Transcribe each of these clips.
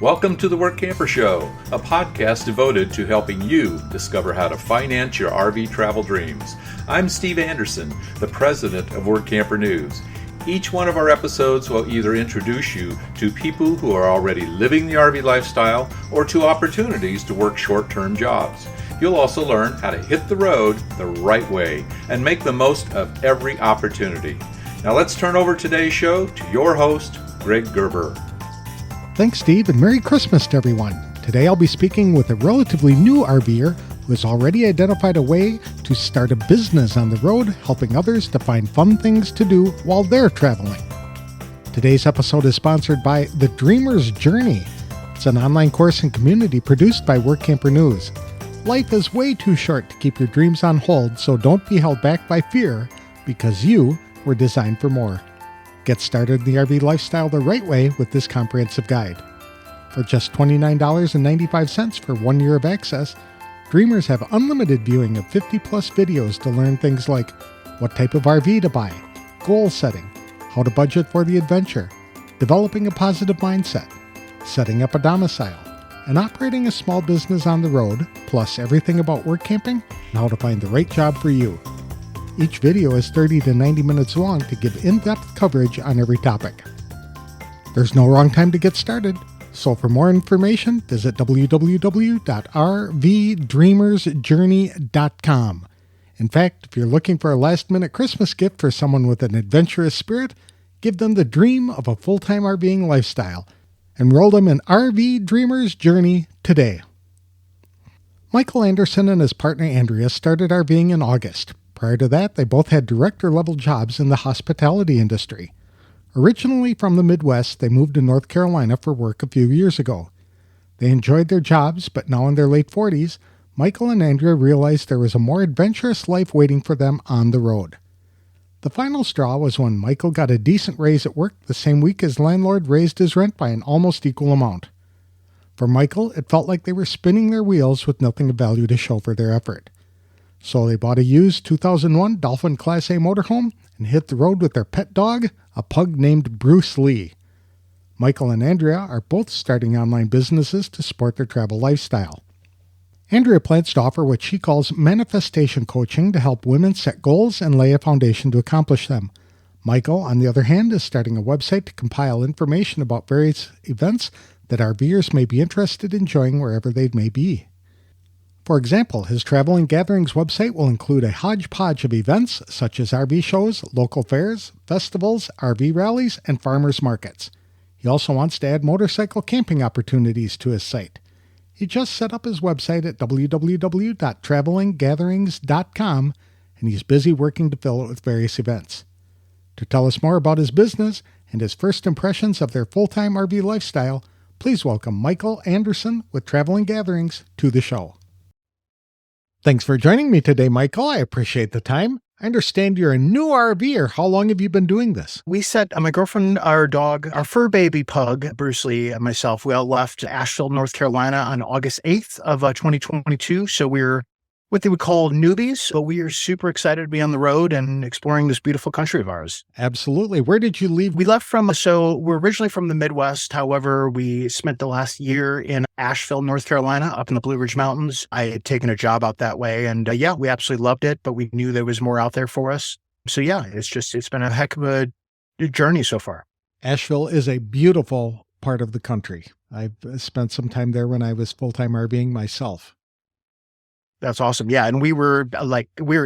Welcome to the Workamper Show, a podcast devoted to helping you discover how to finance your RV travel dreams. I'm Steve Anderson, the president of Workamper News. Each one of our episodes will either introduce you to people who are already living the RV lifestyle or to opportunities to work short-term jobs. You'll also learn how to hit the road the right way and make the most of every opportunity. Now let's turn over today's show to your host, Greg Gerber. Thanks, Steve, and Merry Christmas to everyone. Today I'll be speaking with a relatively new RVer who has already identified a way to start a business on the road, helping others to find fun things to do while they're traveling. Today's episode is sponsored by The Dreamer's Journey. It's an online course and community produced by Workamper News. Life is way too short to keep your dreams on hold, so don't be held back by fear, because you were designed for more. Get started in the RV lifestyle the right way with this comprehensive guide. For just $29.95 for 1 year of access, Dreamers have unlimited viewing of 50-plus videos to learn things like what type of RV to buy, goal setting, how to budget for the adventure, developing a positive mindset, setting up a domicile, and operating a small business on the road, plus everything about work camping and how to find the right job for you. Each video is 30 to 90 minutes long to give in-depth coverage on every topic. There's no wrong time to get started, so for more information, visit www.rvdreamersjourney.com. In fact, if you're looking for a last-minute Christmas gift for someone with an adventurous spirit, give them the dream of a full-time RVing lifestyle. Enroll them in RV Dreamer's Journey today. Michael Anderson and his partner Andrea started RVing in August. Prior to that, they both had director-level jobs in the hospitality industry. Originally from the Midwest, they moved to North Carolina for work a few years ago. They enjoyed their jobs, but now in their late 40s, Michael and Andrea realized there was a more adventurous life waiting for them on the road. The final straw was when Michael got a decent raise at work the same week his landlord raised his rent by an almost equal amount. For Michael, it felt like they were spinning their wheels with nothing of value to show for their effort. So they bought a used 2001 Dolphin Class A motorhome and hit the road with their pet dog, a pug named Bruce Lee. Michael and Andrea are both starting online businesses to support their travel lifestyle. Andrea plans to offer what she calls manifestation coaching to help women set goals and lay a foundation to accomplish them. Michael, on the other hand, is starting a website to compile information about various events that RVers may be interested in joining wherever they may be. For example, his Travel and Gatherings website will include a hodgepodge of events such as RV shows, local fairs, festivals, RV rallies, and farmers markets. He also wants to add motorcycle camping opportunities to his site. He just set up his website at www.travelinggatherings.com, and he's busy working to fill it with various events. To tell us more about his business and his first impressions of their full-time RV lifestyle, please welcome Michael Anderson with Travel and Gatherings to the show. Thanks for joining me today, Michael. I appreciate the time. I understand you're a new RVer. How long have you been doing this? We set my girlfriend, our dog, our fur baby pug, Bruce Lee, and myself. We all left Asheville, North Carolina on August 8th of 2022. So we're what they would call newbies, but we are super excited to be on the road and exploring this beautiful country of ours. Absolutely. Where did you leave? We left so we're originally from the Midwest. However, we spent the last year in Asheville, North Carolina, up in the Blue Ridge Mountains. I had taken a job out that way, and we absolutely loved it, but we knew there was more out there for us. So it's been a heck of a journey so far. Asheville is a beautiful part of the country. I've spent some time there when I was full-time RVing myself. That's awesome. Yeah. And we were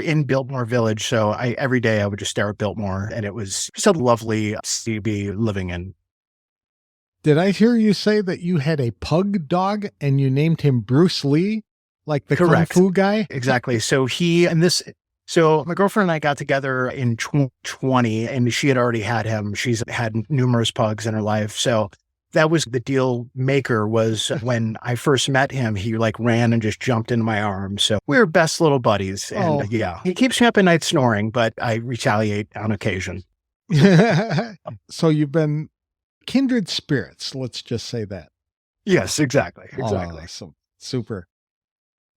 in Biltmore Village. So every day I would just stare at Biltmore, and it was so lovely to be living in. Did I hear you say that you had a pug dog and you named him Bruce Lee? Like the Correct. Kung Fu guy? Exactly. So my girlfriend and I got together in 2020, and she had already had him. She's had numerous pugs in her life. So that was the deal maker, was when I first met him, he ran and just jumped into my arms. So we were best little buddies. And he keeps me up at night snoring, but I retaliate on occasion. So you've been kindred spirits. Let's just say that. Yes, exactly. So super.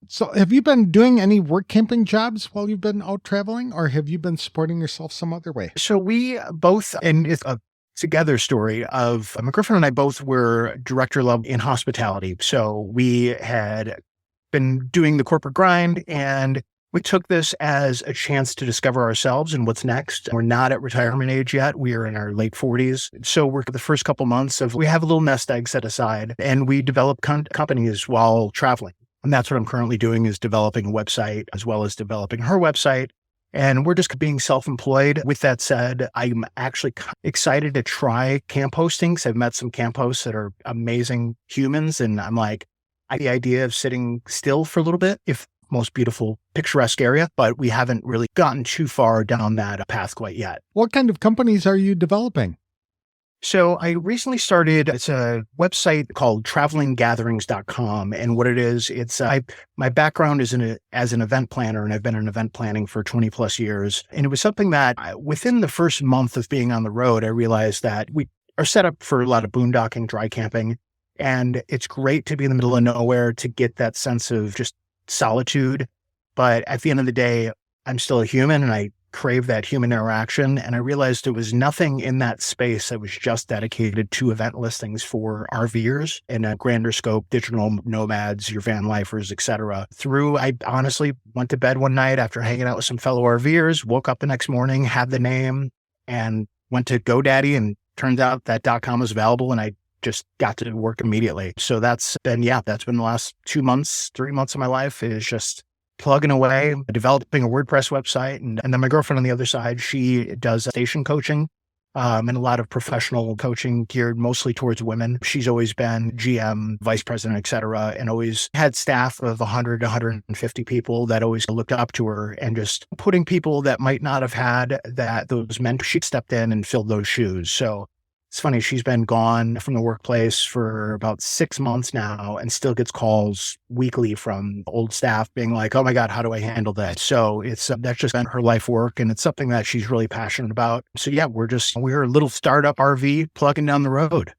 So have you been doing any work camping jobs while you've been out traveling, or have you been supporting yourself some other way? So we both, and it's a together story of my girlfriend and I both were director level in hospitality. So we had been doing the corporate grind, and we took this as a chance to discover ourselves and what's next. We're not at retirement age yet. We are in our late 40s. So we're the first couple months of, we have a little nest egg set aside, and we develop companies while traveling. And that's what I'm currently doing, is developing a website as well as developing her website. And we're just being self-employed. With that said, I'm actually excited to try camp hosting, because I've met some camp hosts that are amazing humans. And I'm like, the idea of sitting still for a little bit, if most beautiful, picturesque area, but we haven't really gotten too far down that path quite yet. What kind of companies are you developing? So I recently started, it's a website called travelinggatherings.com. And what it is, it's, my background is as an event planner, and I've been in event planning for 20 plus years. And it was something that within the first month of being on the road, I realized that we are set up for a lot of boondocking, dry camping. And it's great to be in the middle of nowhere to get that sense of just solitude. But at the end of the day, I'm still a human, and I crave that human interaction. And I realized there was nothing in that space that was just dedicated to event listings for RVers in a grander scope, digital nomads, your van lifers, etc. I honestly went to bed one night after hanging out with some fellow RVers, woke up the next morning, had the name, and went to GoDaddy, and turns out that .com was available, and I just got to work immediately. So that's been the last 2 months, 3 months of my life, is just plugging away, developing a WordPress website. And then my girlfriend on the other side, she does station coaching and a lot of professional coaching geared mostly towards women. She's always been GM, vice president, et cetera, and always had staff of 100 to 150 people that always looked up to her, and just putting people that might not have had those mentors, she stepped in and filled those shoes. So it's funny, she's been gone from the workplace for about 6 months now, and still gets calls weekly from old staff being like, oh my God, how do I handle that? So it's, that's just been her life work, and it's something that she's really passionate about. So yeah, we're a little startup RV plugging down the road.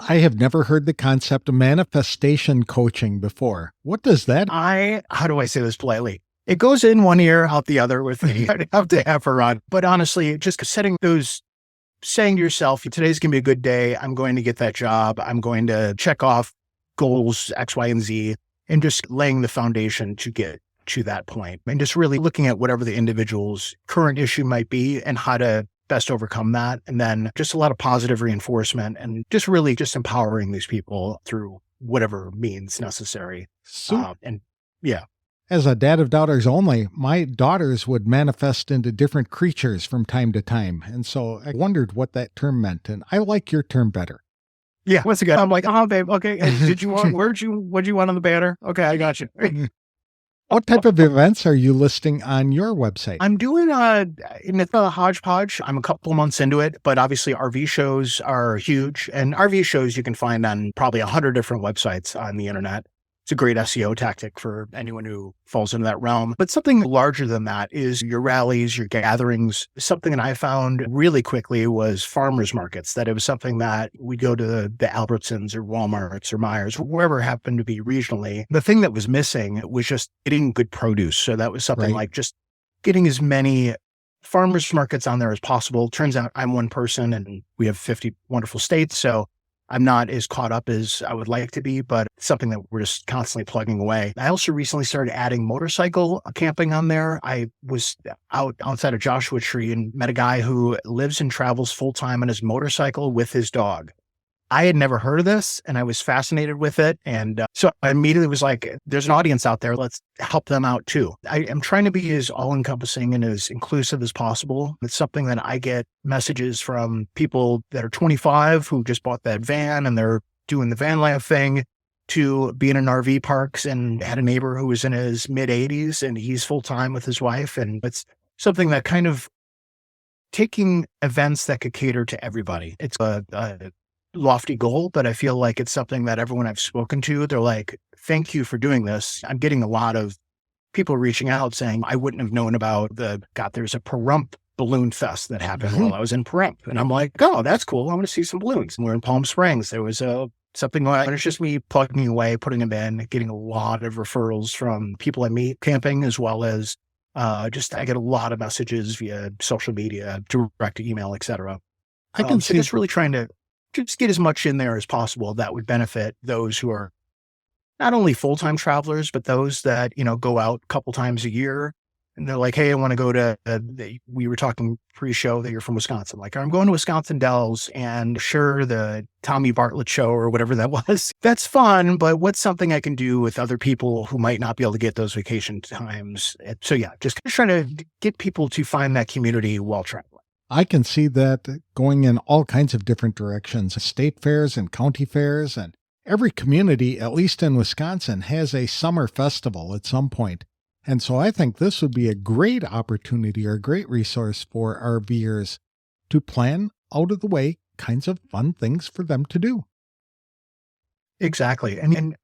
I have never heard the concept of manifestation coaching before. What does that? How do I say this politely? It goes in one ear, out the other with me. I have to have her on. But honestly, just saying to yourself, today's going to be a good day. I'm going to get that job. I'm going to check off goals X, Y, and Z, and just laying the foundation to get to that point. And just really looking at whatever the individual's current issue might be and how to best overcome that. And then just a lot of positive reinforcement, and just really just empowering these people through whatever means necessary. And yeah. As a dad of daughters only, my daughters would manifest into different creatures from time to time. And so I wondered what that term meant. And I like your term better. Yeah. Once again, I'm like, oh, babe, okay. What'd you want on the banner? Okay, I got you. What type of events are you listing on your website? I'm doing it's a hodgepodge. I'm a couple months into it, but obviously RV shows are huge. And RV shows you can find on probably 100 different websites on the internet. It's a great SEO tactic for anyone who falls into that realm. But something larger than that is your rallies, your gatherings. Something that I found really quickly was farmers markets, that it was something that we go to the Albertsons or Walmarts or Myers, wherever it happened to be regionally. The thing that was missing was just getting good produce. So that was something like just getting as many farmers markets on there as possible. Turns out I'm one person and we have 50 wonderful states. So I'm not as caught up as I would like to be, but it's something that we're just constantly plugging away. I also recently started adding motorcycle camping on there. I was outside of Joshua Tree and met a guy who lives and travels full time on his motorcycle with his dog. I had never heard of this, and I was fascinated with it. And so I immediately was like, there's an audience out there. Let's help them out too. I am trying to be as all-encompassing and as inclusive as possible. It's something that I get messages from people that are 25 who just bought that van and they're doing the van life thing, to being in RV parks, and had a neighbor who was in his mid-80s and he's full-time with his wife. And it's something that kind of taking events that could cater to everybody. It's a lofty goal, but I feel like it's something that everyone I've spoken to, they're like, thank you for doing this. I'm getting a lot of people reaching out saying, I wouldn't have known about there's a Pahrump balloon fest that happened while I was in Pahrump. And I'm like, oh, that's cool. I want to see some balloons. And we're in Palm Springs. There was something like, it's just me plugging away, putting them in, getting a lot of referrals from people I meet camping, as well as I get a lot of messages via social media, direct email, etc. I can So see. just really trying to just get as much in there as possible that would benefit those who are not only full-time travelers, but those that, go out a couple times a year and they're like, hey, I want to go to, we were talking pre-show that you're from Wisconsin. Like, I'm going to Wisconsin Dells and sure, the Tommy Bartlett show or whatever that was, that's fun, but what's something I can do with other people who might not be able to get those vacation times? So yeah, just trying to get people to find that community while traveling. I can see that going in all kinds of different directions, state fairs and county fairs, and every community, at least in Wisconsin, has a summer festival at some point. And so I think this would be a great opportunity or a great resource for RVers to plan out of the way kinds of fun things for them to do. Exactly. And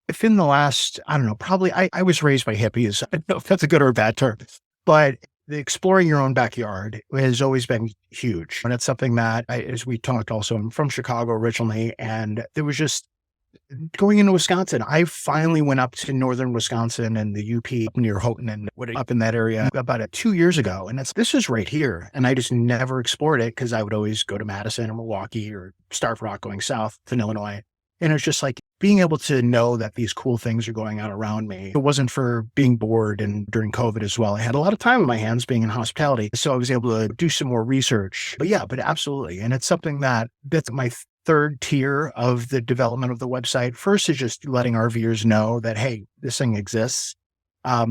if in the last, I don't know, probably I was raised by hippies. I don't know if that's a good or a bad term, but the exploring your own backyard has always been huge. And it's something that, as we talked also, I'm from Chicago originally, and there was just going into Wisconsin. I finally went up to northern Wisconsin and the UP near Houghton and up in that area about 2 years ago. And this is right here. And I just never explored it because I would always go to Madison or Milwaukee or Starved Rock going south to Illinois. And it's just like being able to know that these cool things are going on around me. It wasn't for being bored, and during COVID as well, I had a lot of time on my hands being in hospitality. So I was able to do some more research. But yeah, but absolutely. And it's something that's my third tier of the development of the website. First is just letting RVers know that, hey, this thing exists.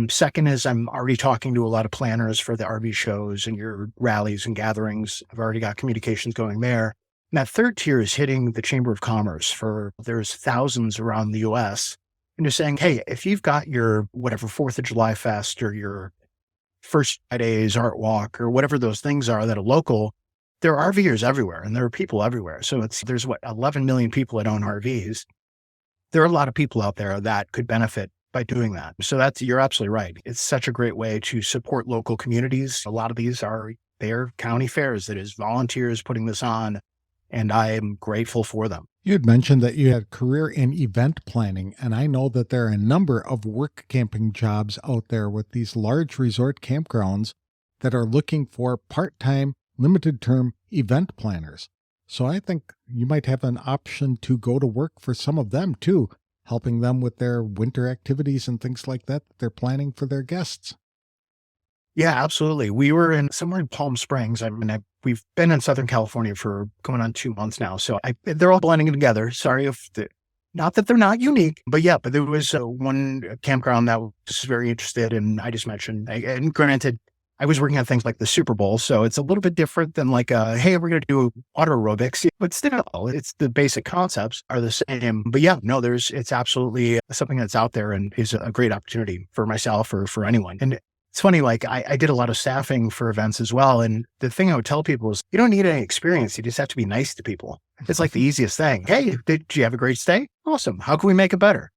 Second is I'm already talking to a lot of planners for the RV shows and your rallies and gatherings. I've already got communications going there. And that third tier is hitting the Chamber of Commerce there's thousands around the US. And just saying, hey, if you've got your whatever 4th of July Fest or your First Fridays Art Walk or whatever those things are that are local, there are RVers everywhere and there are people everywhere. So there's 11 million people that own RVs. There are a lot of people out there that could benefit by doing that. So you're absolutely right. It's such a great way to support local communities. A lot of these they're county fairs that is volunteers putting this on, and I am grateful for them. You had mentioned that you had a career in event planning, and I know that there are a number of work camping jobs out there with these large resort campgrounds that are looking for part-time, limited-term event planners. So I think you might have an option to go to work for some of them too, helping them with their winter activities and things like that they're planning for their guests. Yeah, absolutely. We were somewhere in Palm Springs. We've been in Southern California for going on 2 months now. So they're all blending together. Sorry not that they're not unique, but yeah, but there was one campground that was very interested. And I just mentioned, and granted, I was working on things like the Super Bowl. So it's a little bit different than like, hey, we're going to do water aerobics, but still it's the basic concepts are the same. But yeah, no, it's absolutely something that's out there and is a great opportunity for myself or for anyone. And it's funny, like I did a lot of staffing for events as well. And the thing I would tell people is you don't need any experience. You just have to be nice to people. It's like the easiest thing. Hey, did you have a great stay? Awesome. How can we make it better?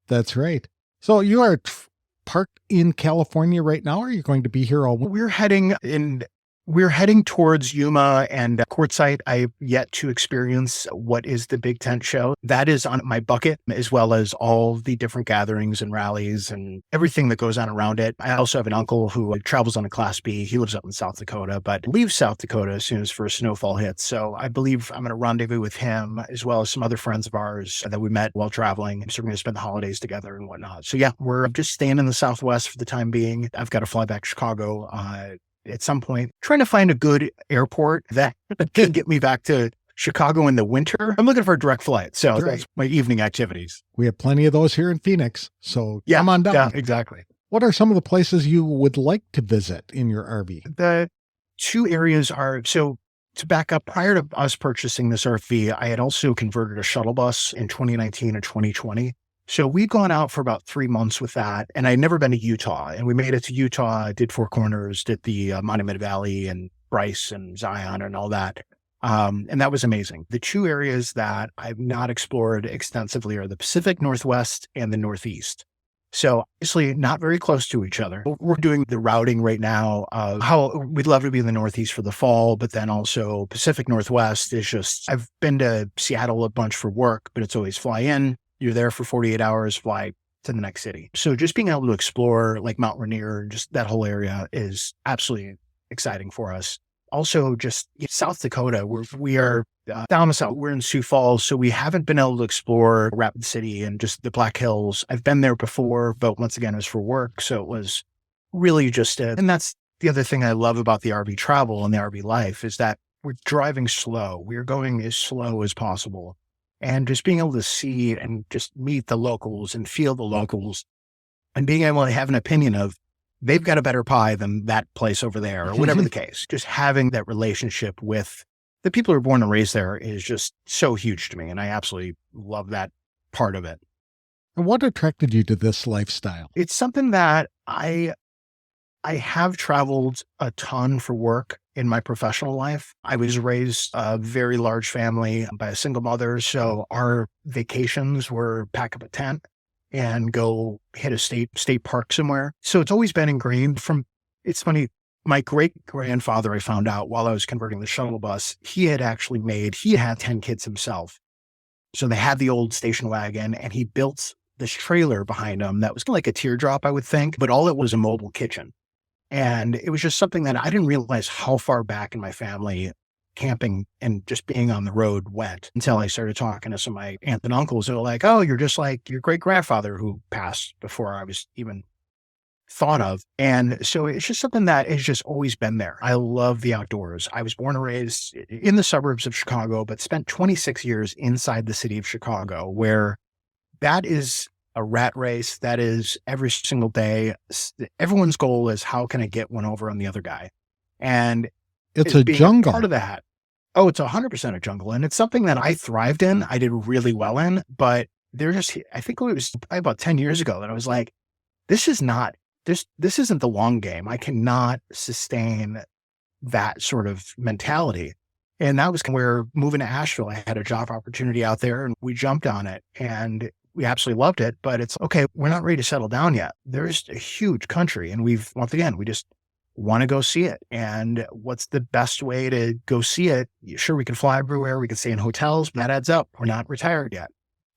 That's right. So you are parked in California right now, or are you going to be here all week? We're heading towards Yuma and Quartzsite. I've yet to experience what is the big tent show. That is on my bucket, as well as all the different gatherings and rallies and everything that goes on around it. I also have an uncle who travels on a Class B. He lives up in South Dakota, but leaves South Dakota as soon as first snowfall hits. So I believe I'm going to rendezvous with him, as well as some other friends of ours that we met while traveling. So we're going to spend the holidays together and whatnot. So yeah, we're just staying in the Southwest for the time being. I've got to fly back to Chicago at some point, trying to find a good airport that can get me back to Chicago in the winter. I'm looking for a direct flight. So that's my evening activities. We have plenty of those here in Phoenix. So come on down. Yeah, exactly. What are some of the places you would like to visit in your RV? The two areas are, so to back up, prior to us purchasing this RV, I had also converted a shuttle bus in 2019 and 2020. So we'd gone out for about 3 months with that, and I'd never been to Utah. And we made it to Utah, did Four Corners, did the Monument Valley and Bryce and Zion and all that. And that was amazing. The two areas that I've not explored extensively are the Pacific Northwest and the Northeast. So obviously not very close to each other. We're doing the routing right now of how we'd love to be in the Northeast for the fall, but then also Pacific Northwest is just, I've been to Seattle a bunch for work, but it's always fly in. You're there for 48 hours, fly to the next city. So just being able to explore like Mount Rainier, just that whole area is absolutely exciting for us. also just South Dakota, we are down south. We're in Sioux Falls, so we haven't been able to explore Rapid City and just the Black Hills. I've been there before, but once again, it was for work. So it was really just, and that's the other thing I love about the RV travel and the RV life is that we're driving slow. We're going as slow as possible. And just being able to see and just meet the locals and feel the locals and being able to have an opinion of they've got a better pie than that place over there or whatever the case. Just having that relationship with the people who are born and raised there is just so huge to me. And I absolutely love that part of it. And what attracted you to this lifestyle? It's something that I have traveled a ton for work in my professional life. I was raised a very large family by a single mother. So our vacations were pack up a tent and go hit a state park somewhere. So it's always been ingrained it's funny, my great-grandfather, I found out while I was converting the shuttle bus, he had 10 kids himself. So they had the old station wagon and he built this trailer behind him that was kind of like a teardrop, I would think, but all it was a mobile kitchen. And it was just something that I didn't realize how far back in my family camping and just being on the road went until I started talking to some of my aunts and uncles. They were like, oh, you're just like your great grandfather who passed before I was even thought of. And so it's just something that has just always been there. I love the outdoors. I was born and raised in the suburbs of Chicago, but spent 26 years inside the city of Chicago, where that is a rat race. That is every single day. Everyone's goal is how can I get one over on the other guy? And it's a jungle. Part of that. Oh, it's 100% a jungle. And it's something that I thrived in. I did really well in, but I think it was about 10 years ago that I was like, this isn't the long game. I cannot sustain that sort of mentality. And that was where moving to Asheville, I had a job opportunity out there and we jumped on it and we absolutely loved it, but it's okay. We're not ready to settle down yet. There's a huge country and we just want to go see it. And what's the best way to go see it? Sure, we can fly everywhere. We can stay in hotels, but that adds up. We're not retired yet.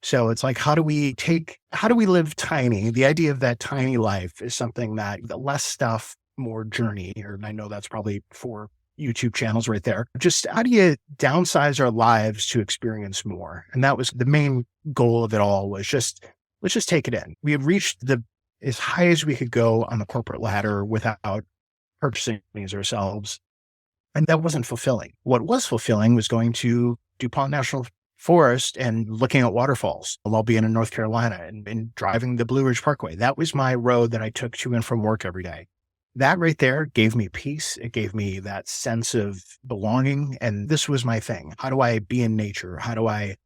So it's like, how do we live tiny? The idea of that tiny life is something that the less stuff, more journey here. And I know that's probably 4 YouTube channels right there. Just how do you downsize our lives to experience more? And that was the main goal of it all was let's just take it in. We had reached as high as we could go on the corporate ladder without purchasing things ourselves. And that wasn't fulfilling. What was fulfilling was going to DuPont National Forest and looking at waterfalls while being in North Carolina and driving the Blue Ridge Parkway. That was my road that I took to and from work every day. That right there gave me peace. It gave me that sense of belonging. And this was my thing. How do I be in nature? How do I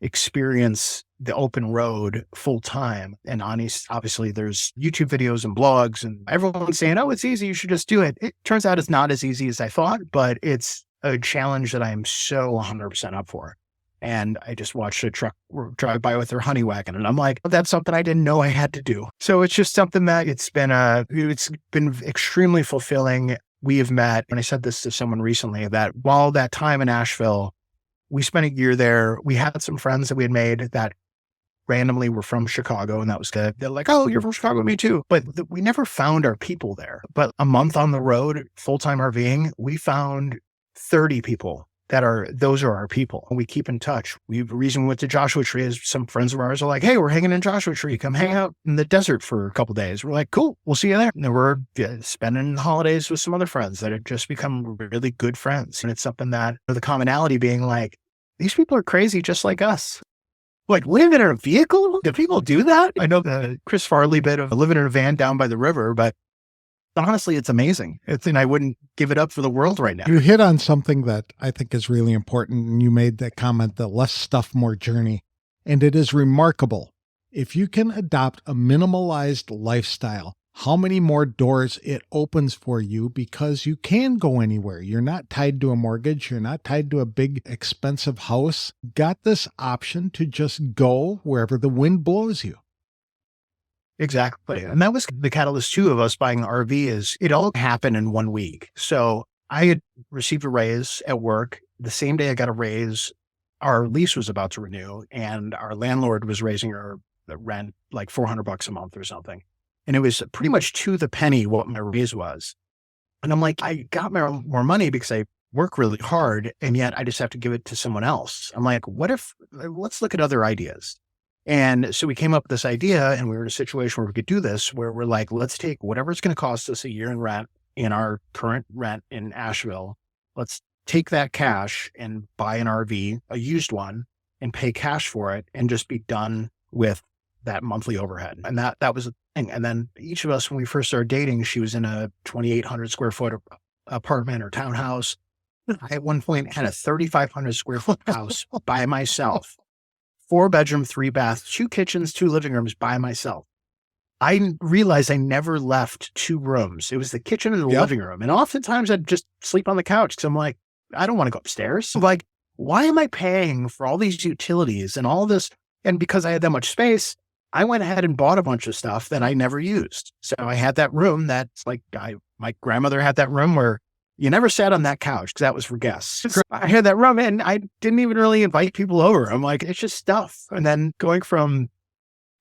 experience the open road full time? And obviously there's YouTube videos and blogs and everyone's saying, oh, it's easy. You should just do it. It turns out it's not as easy as I thought, but it's a challenge that I'm so 100% up for. And I just watched a truck drive by with their honey wagon. And I'm like, oh, that's something I didn't know I had to do. So it's just something that it's been extremely fulfilling. We have met, and I said this to someone recently, that while that time in Asheville, we spent a year there. We had some friends that we had made that randomly were from Chicago. And that was good. They're like, oh, you're from Chicago, me too. But we never found our people there. But a month on the road, full-time RVing, we found 30 people. Those are our people. We keep in touch. The reason we went to Joshua Tree is some friends of ours are like, hey, we're hanging in Joshua Tree. Come hang out in the desert for a couple of days. We're like, cool, we'll see you there. And we're spending the holidays with some other friends that have just become really good friends. And it's something that the commonality being like, these people are crazy just like us. Like living in a vehicle? Do people do that? I know the Chris Farley bit of living in a van down by the river, but honestly, it's amazing. And I wouldn't give it up for the world right now. You hit on something that I think is really important. And you made that comment, that less stuff, more journey. And it is remarkable. If you can adopt a minimalized lifestyle, how many more doors it opens for you because you can go anywhere. You're not tied to a mortgage. You're not tied to a big expensive house. Got this option to just go wherever the wind blows you. Exactly. And that was the catalyst too of us buying the RV is it all happened in 1 week. So I had received a raise at work. The same day I got a raise, our lease was about to renew and our landlord was raising our rent like $400 a month or something. And it was pretty much to the penny what my raise was. And I'm like, I got more money because I work really hard, and yet I just have to give it to someone else. I'm like, let's look at other ideas. And so we came up with this idea, and we were in a situation where we could do this, where we're like, let's take whatever it's going to cost us a year in rent in our current rent in Asheville. Let's take that cash and buy an RV, a used one, and pay cash for it and just be done with that monthly overhead. And that was the thing. And then each of us, when we first started dating, she was in a 2,800 square foot apartment or townhouse. I at one point had a 3,500 square foot house by myself, 4-bedroom, 3-bath, 2 kitchens, 2 living rooms by myself. I realized I never left 2 rooms. It was the kitchen and the living room. And oftentimes I'd just sleep on the couch because I'm like, I don't want to go upstairs. I'm like, why am I paying for all these utilities and all this? And because I had that much space, I went ahead and bought a bunch of stuff that I never used. So I had that room that's like, my grandmother had that room where you never sat on that couch because that was for guests. I had that room and I didn't even really invite people over. I'm like, it's just stuff. And then going from,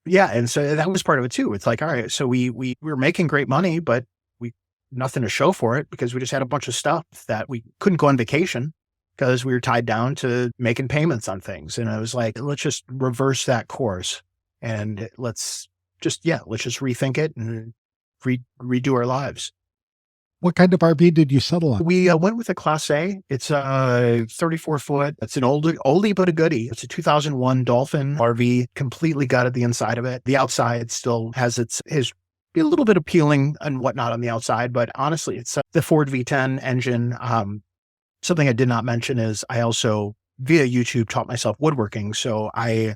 and so that was part of it too. It's like, all right, so we were making great money, but we nothing to show for it because we just had a bunch of stuff that we couldn't go on vacation because we were tied down to making payments on things. And I was like, let's just reverse that course and let's just rethink it and redo our lives. What kind of RV did you settle on? We went with a Class A. It's a 34-foot. It's an oldie but a goodie. It's a 2001 Dolphin RV, completely gutted the inside of it. The outside still has is a little bit appealing and whatnot on the outside, but honestly, it's the Ford V10 engine. Something I did not mention is I also, via YouTube, taught myself woodworking. So I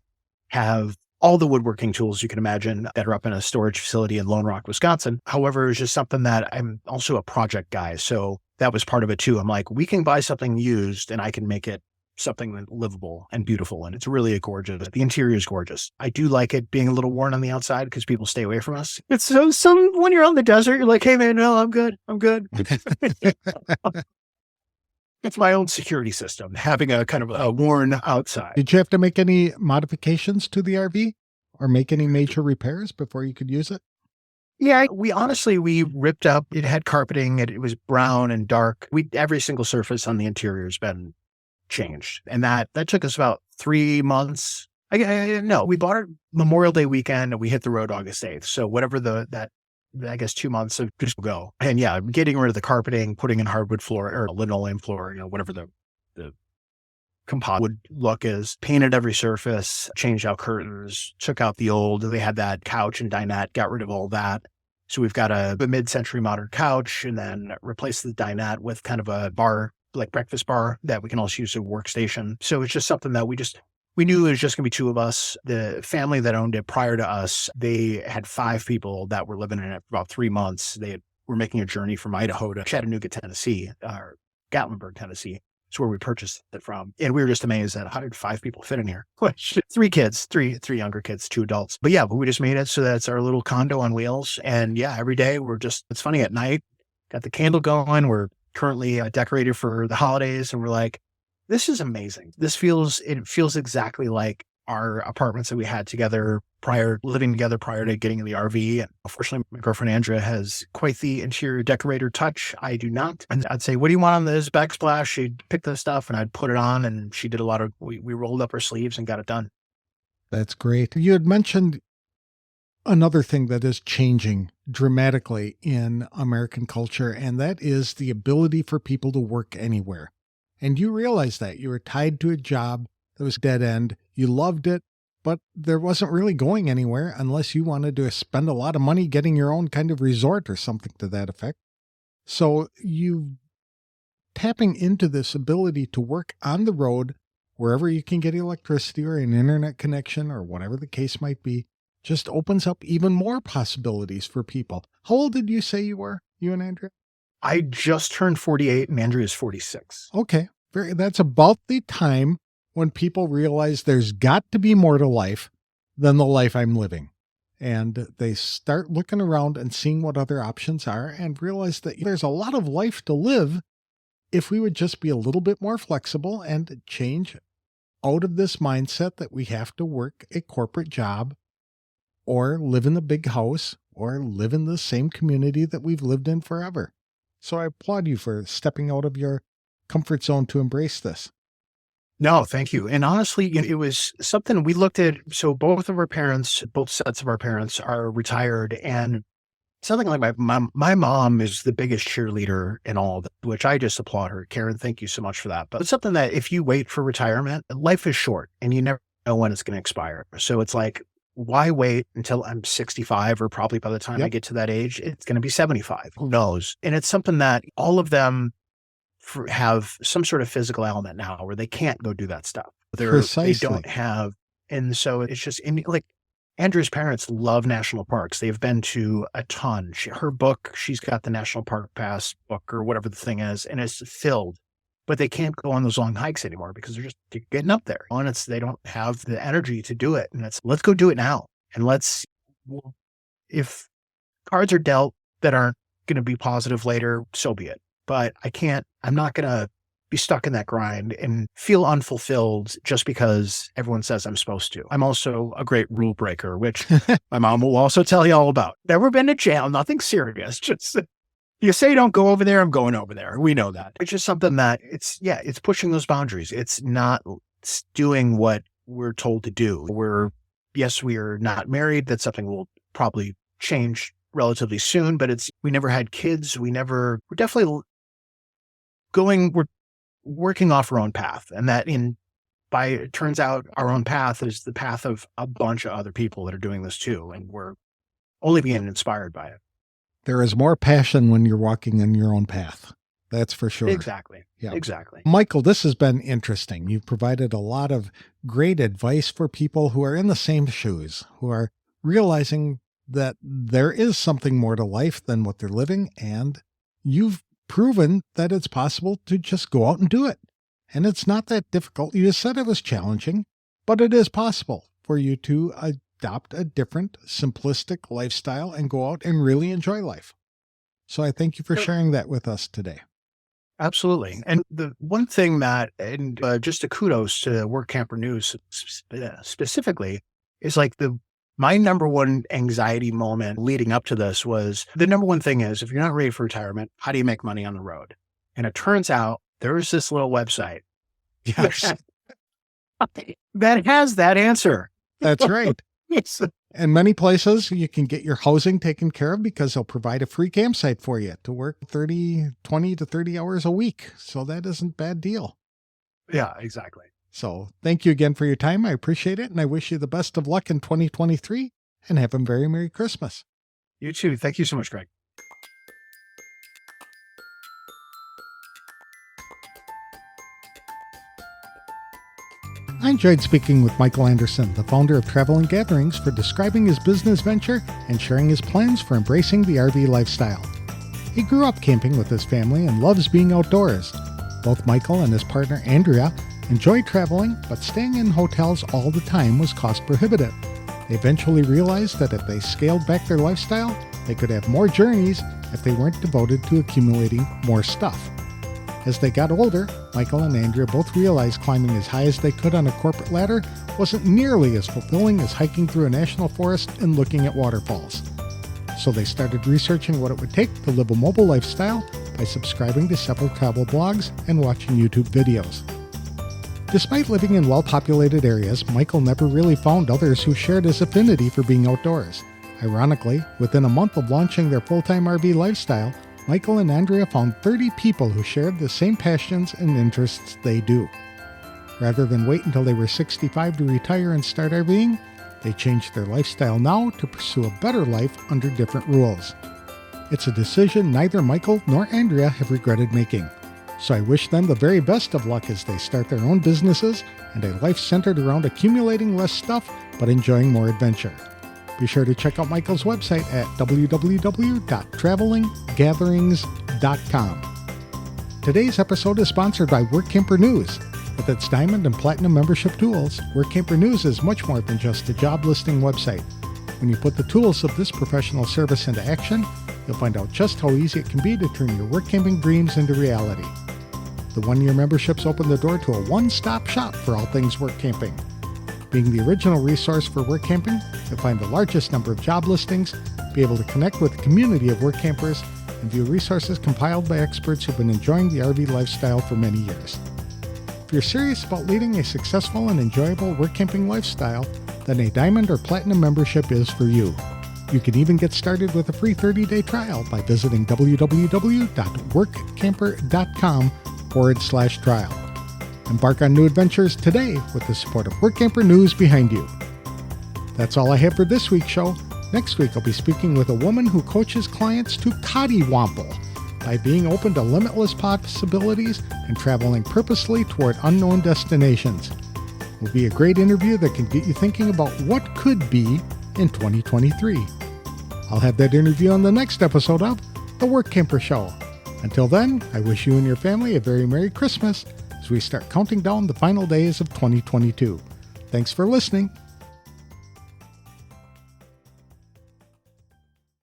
have all the woodworking tools you can imagine that are up in a storage facility in Lone Rock, Wisconsin. However, it's just something that I'm also a project guy. So that was part of it too. I'm like, we can buy something used and I can make it something livable and beautiful. And it's really gorgeous. The interior is gorgeous. I do like it being a little worn on the outside because people stay away from us. It's when you're on the desert, you're like, hey man, no, I'm good. It's my own security system, having a kind of a worn outside. Did you have to make any modifications to the RV or make any major repairs before you could use it? Yeah, we ripped up, it had carpeting, it was brown and dark. Every single surface on the interior has been changed. And that took us about 3 months. No, we bought it Memorial Day weekend and we hit the road August 8th. So whatever I guess 2 months of just go. And getting rid of the carpeting, putting in hardwood floor or linoleum floor, whatever the composite wood look is, painted every surface, changed out curtains, took out they had that couch and dinette, got rid of all that. So we've got a mid-century modern couch and then replaced the dinette with kind of a bar, like breakfast bar that we can also use as a workstation. So it's just something that we knew it was just going to be 2 of us. The family that owned it prior to us, they had 5 people that were living in it for about 3 months. Were making a journey from Idaho to Chattanooga, Tennessee, or Gatlinburg, Tennessee. It's where we purchased it from. And we were just amazed at how did 5 people fit in here? 3 kids, 3 younger kids, 2 adults. But we just made it so that it's our little condo on wheels. And every day it's funny at night, got the candle going. We're currently decorated for the holidays. And we're like, this is amazing. It feels exactly like our apartments that we had living together prior to getting in the RV. And unfortunately, my girlfriend Andrea has quite the interior decorator touch. I do not. And I'd say, what do you want on this backsplash? She'd pick the stuff and I'd put it on and she did we rolled up our sleeves and got it done. That's great. You had mentioned another thing that is changing dramatically in American culture, and that is the ability for people to work anywhere. And you realized that you were tied to a job that was dead end. You loved it, but there wasn't really going anywhere unless you wanted to spend a lot of money getting your own kind of resort or something to that effect. So you tapping into this ability to work on the road wherever you can get electricity or an internet connection or whatever the case might be, just opens up even more possibilities for people. How old did you say you were, you and Andrea? I just turned 48 and Andrea's 46. Okay. That's about the time when people realize there's got to be more to life than the life I'm living. And they start looking around and seeing what other options are and realize that there's a lot of life to live if we would just be a little bit more flexible and change out of this mindset that we have to work a corporate job or live in the big house or live in the same community that we've lived in forever. So I applaud you for stepping out of your comfort zone to embrace this. No, thank you. And honestly, it was something we looked at. So both sets of our parents are retired, and something like my mom is the biggest cheerleader in all of it, which I just applaud her. Karen, thank you so much for that. But it's something that if you wait for retirement, life is short and you never know when it's going to expire. So it's like, why wait until I'm 65, or probably by the time I get to that age, it's going to be 75. Who knows? And it's something that all of them have some sort of physical ailment now where they can't go do that stuff. Precisely. They don't have. And so it's just like Andrea's parents love national parks. They've been to a ton. Her book, she's got the National Park Pass book or whatever the thing is, and it's filled. But they can't go on those long hikes anymore because they're getting up there. And they don't have the energy to do it. And let's go do it now. And if cards are dealt that aren't going to be positive later, so be it. But I'm not going to be stuck in that grind and feel unfulfilled just because everyone says I'm supposed to. I'm also a great rule breaker, which my mom will also tell you all about. Never been to jail, nothing serious. Just you say don't go over there, I'm going over there. We know that. It's just something that it's pushing those boundaries. It's not doing what we're told to do. We are not married. That's something we'll probably change relatively soon, but we never had kids. We're definitely we're working off our own path. And it turns out our own path is the path of a bunch of other people that are doing this too. And we're only being inspired by it. There is more passion when you're walking in your own path. That's for sure. Exactly. Yeah. Exactly. Michael, this has been interesting. You've provided a lot of great advice for people who are in the same shoes, who are realizing that there is something more to life than what they're living. And you've proven that it's possible to just go out and do it. And it's not that difficult. You said it was challenging, but it is possible for you to adopt a different, simplistic lifestyle and go out and really enjoy life. So I thank you for sharing that with us today. Absolutely. And the one thing just a kudos to Workamper News specifically, is like my number one anxiety moment leading up to this was the number one thing is, if you're not ready for retirement, how do you make money on the road? And it turns out there is this little website Yes, that has that answer. that's right. In many places, you can get your housing taken care of because they'll provide a free campsite for you to work 20 to 30 hours a week. So that isn't a bad deal. Yeah, exactly. So thank you again for your time. I appreciate it. And I wish you the best of luck in 2023 and have a very Merry Christmas. You too. Thank you so much, Greg. I enjoyed speaking with Michael Anderson, the founder of Travel and Gatherings, for describing his business venture and sharing his plans for embracing the RV lifestyle. He grew up camping with his family and loves being outdoors. Both Michael and his partner Andrea enjoy traveling, but staying in hotels all the time was cost prohibitive. They eventually realized that if they scaled back their lifestyle, they could have more journeys if they weren't devoted to accumulating more stuff. As they got older, Michael and Andrea both realized climbing as high as they could on a corporate ladder wasn't nearly as fulfilling as hiking through a national forest and looking at waterfalls. So they started researching what it would take to live a mobile lifestyle by subscribing to several travel blogs and watching YouTube videos. Despite living in well-populated areas, Michael never really found others who shared his affinity for being outdoors. Ironically, within a month of launching their full-time RV lifestyle, Michael and Andrea found 30 people who shared the same passions and interests they do. Rather than wait until they were 65 to retire and start RVing, they changed their lifestyle now to pursue a better life under different rules. It's a decision neither Michael nor Andrea have regretted making. So I wish them the very best of luck as they start their own businesses and a life centered around accumulating less stuff but enjoying more adventure. Be sure to check out Michael's website at www.travelinggatherings.com. Today's episode is sponsored by Workamper News. With its Diamond and Platinum membership tools, Workamper News is much more than just a job listing website. When you put the tools of this professional service into action, you'll find out just how easy it can be to turn your work camping dreams into reality. The one-year memberships open the door to a one-stop shop for all things work camping. Being the original resource for work camping, you'll find the largest number of job listings, be able to connect with a community of work campers, and view resources compiled by experts who've been enjoying the RV lifestyle for many years. If you're serious about leading a successful and enjoyable work camping lifestyle, then a Diamond or Platinum membership is for you. You can even get started with a free 30-day trial by visiting www.workamper.com/trial. Embark on new adventures today with the support of Workamper News behind you. That's all I have for this week's show. Next week, I'll be speaking with a woman who coaches clients to cottywomple by being open to limitless possibilities and traveling purposely toward unknown destinations. It will be a great interview that can get you thinking about what could be in 2023. I'll have that interview on the next episode of The Workamper Show. Until then, I wish you and your family a very Merry Christmas as we start counting down the final days of 2022. Thanks for listening.